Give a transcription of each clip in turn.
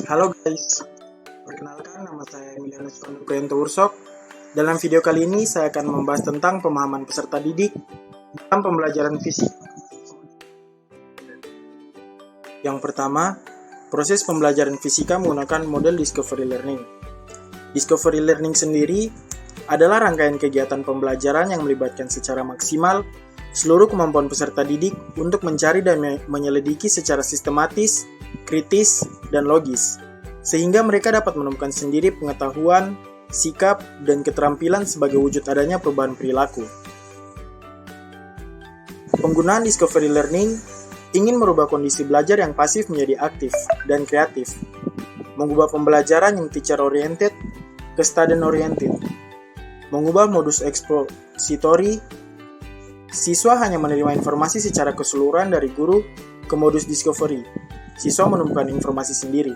Halo guys, perkenalkan nama saya Emilianus Panduprianto Ursok. Dalam video kali ini saya akan membahas tentang pemahaman peserta didik dalam pembelajaran fisik. Yang pertama, proses pembelajaran fisika menggunakan model Discovery Learning. Discovery Learning sendiri adalah rangkaian kegiatan pembelajaran yang melibatkan secara maksimal seluruh kemampuan peserta didik untuk mencari dan menyelidiki secara sistematis, kritis, dan logis, sehingga mereka dapat menemukan sendiri pengetahuan, sikap, dan keterampilan sebagai wujud adanya perubahan perilaku. Penggunaan Discovery Learning ingin merubah kondisi belajar yang pasif menjadi aktif dan kreatif, mengubah pembelajaran yang teacher-oriented ke student-oriented, mengubah modus expository. Siswa hanya menerima informasi secara keseluruhan dari guru ke modus discovery. Siswa menemukan informasi sendiri.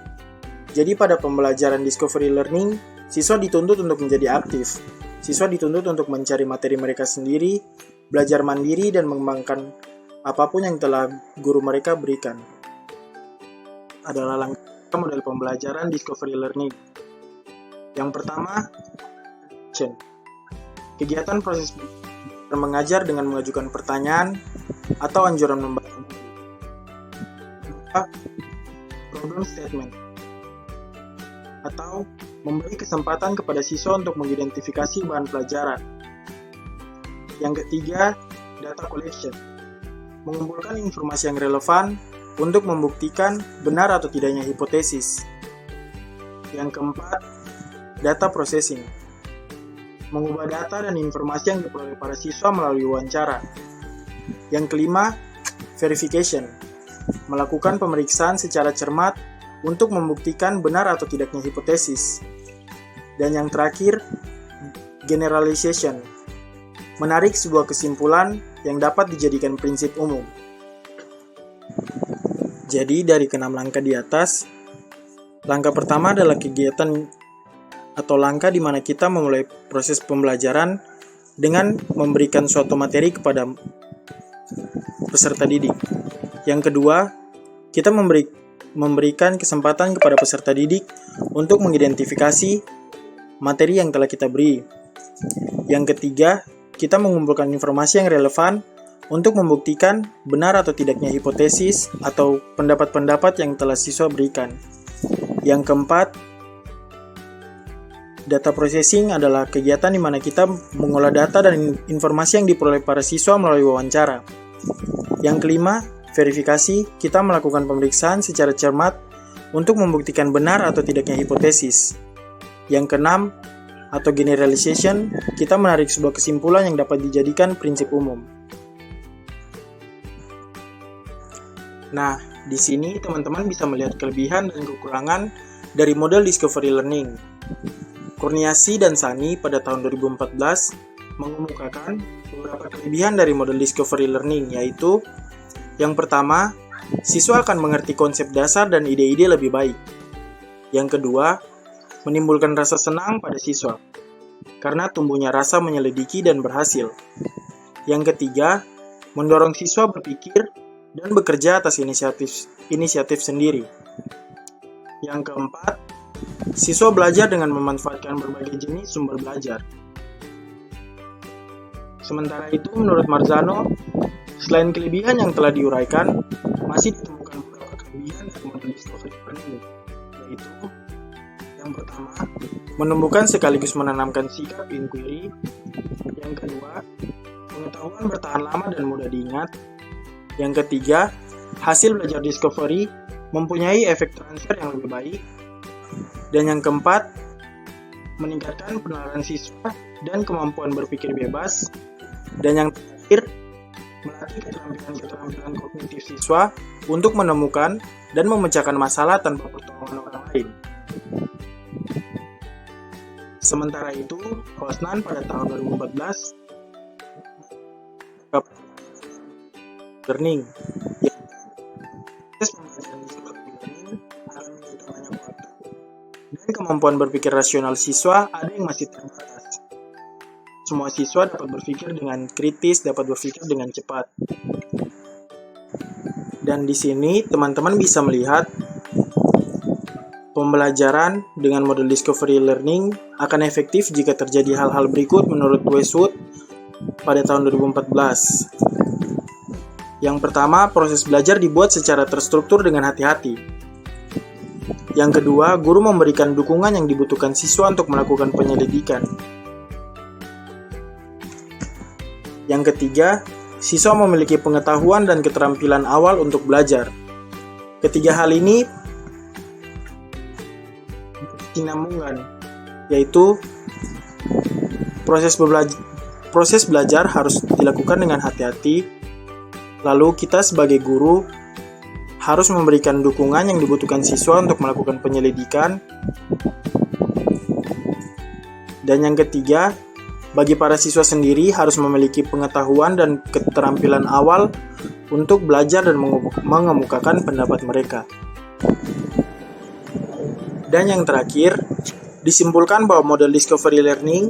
Jadi pada pembelajaran discovery learning, siswa dituntut untuk menjadi aktif. Siswa dituntut untuk mencari materi mereka sendiri, belajar mandiri, dan mengembangkan apapun yang telah guru mereka berikan. Adalah langkah model pembelajaran discovery learning. Yang pertama, action. Kegiatan proses mengajar dengan mengajukan pertanyaan atau anjuran membaca. Problem statement atau memberi kesempatan kepada siswa untuk mengidentifikasi bahan pelajaran. Yang ketiga, data collection. Mengumpulkan informasi yang relevan untuk membuktikan benar atau tidaknya hipotesis. Yang keempat, data processing. Mengubah data dan informasi yang diperoleh para siswa melalui wawancara. Yang kelima, verification. Melakukan pemeriksaan secara cermat untuk membuktikan benar atau tidaknya hipotesis. Dan yang terakhir, generalization. Menarik sebuah kesimpulan yang dapat dijadikan prinsip umum. Jadi dari ke-6 langkah di atas, langkah pertama adalah kegiatan atau langkah di mana kita memulai proses pembelajaran dengan memberikan suatu materi kepada peserta didik. Yang kedua, kita memberikan kesempatan kepada peserta didik untuk mengidentifikasi materi yang telah kita beri. Yang ketiga, kita mengumpulkan informasi yang relevan untuk membuktikan benar atau tidaknya hipotesis atau pendapat-pendapat yang telah siswa berikan. Yang keempat, data processing adalah kegiatan di mana kita mengolah data dan informasi yang diperoleh para siswa melalui wawancara. Yang kelima, verifikasi, kita melakukan pemeriksaan secara cermat untuk membuktikan benar atau tidaknya hipotesis. Yang keenam, atau generalization, kita menarik sebuah kesimpulan yang dapat dijadikan prinsip umum. Nah, di sini teman-teman bisa melihat kelebihan dan kekurangan dari model discovery learning. Kurniasi dan Sani pada tahun 2014 mengemukakan beberapa kelebihan dari model discovery learning, yaitu yang pertama, siswa akan mengerti konsep dasar dan ide-ide lebih baik. Yang kedua, menimbulkan rasa senang pada siswa karena tumbuhnya rasa menyelidiki dan berhasil. Yang ketiga, mendorong siswa berpikir dan bekerja atas inisiatif sendiri. Yang keempat, siswa belajar dengan memanfaatkan berbagai jenis sumber belajar. Sementara itu, menurut Marzano, selain kelebihan yang telah diuraikan, masih ditemukan beberapa kelebihan dari model discovery learning, yaitu yang pertama, menumbuhkan sekaligus menanamkan sikap inquiry. Yang kedua, pengetahuan bertahan lama dan mudah diingat. Yang ketiga, hasil belajar discovery mempunyai efek transfer yang lebih baik. Dan yang keempat, meningkatkan penalaran siswa dan kemampuan berpikir bebas. Dan yang terakhir, melatih keterampilan kognitif siswa untuk menemukan dan memecahkan masalah tanpa pertolongan orang lain. Sementara itu, Hosnan pada tahun 2014 learning. Dan kemampuan berpikir rasional siswa ada yang masih terbatas. Semua siswa dapat berpikir dengan kritis, dapat berpikir dengan cepat. Dan di sini teman-teman bisa melihat Pembelajaran dengan model discovery learning akan efektif jika terjadi hal-hal berikut menurut Westwood pada tahun 2014. Yang pertama, proses belajar dibuat secara terstruktur dengan hati-hati. Yang kedua, guru memberikan dukungan yang dibutuhkan siswa untuk melakukan penyelidikan. Yang ketiga, siswa memiliki pengetahuan dan keterampilan awal untuk belajar. Ketiga hal ini berkesinambungan, yaitu proses belajar harus dilakukan dengan hati-hati, lalu kita sebagai guru harus memberikan dukungan yang dibutuhkan siswa untuk melakukan penyelidikan, dan yang ketiga, bagi para siswa sendiri harus memiliki pengetahuan dan keterampilan awal untuk belajar dan mengemukakan pendapat mereka. Dan yang terakhir, disimpulkan bahwa model discovery learning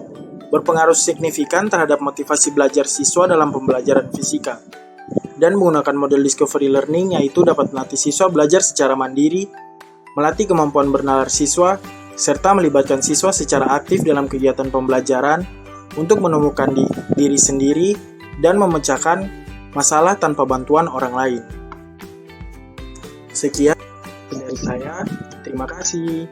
berpengaruh signifikan terhadap motivasi belajar siswa dalam pembelajaran fisika. Dan menggunakan model discovery learning yaitu dapat melatih siswa belajar secara mandiri, melatih kemampuan bernalar siswa, serta melibatkan siswa secara aktif dalam kegiatan pembelajaran untuk menemukan diri sendiri dan memecahkan masalah tanpa bantuan orang lain. Sekian dari saya. Terima kasih.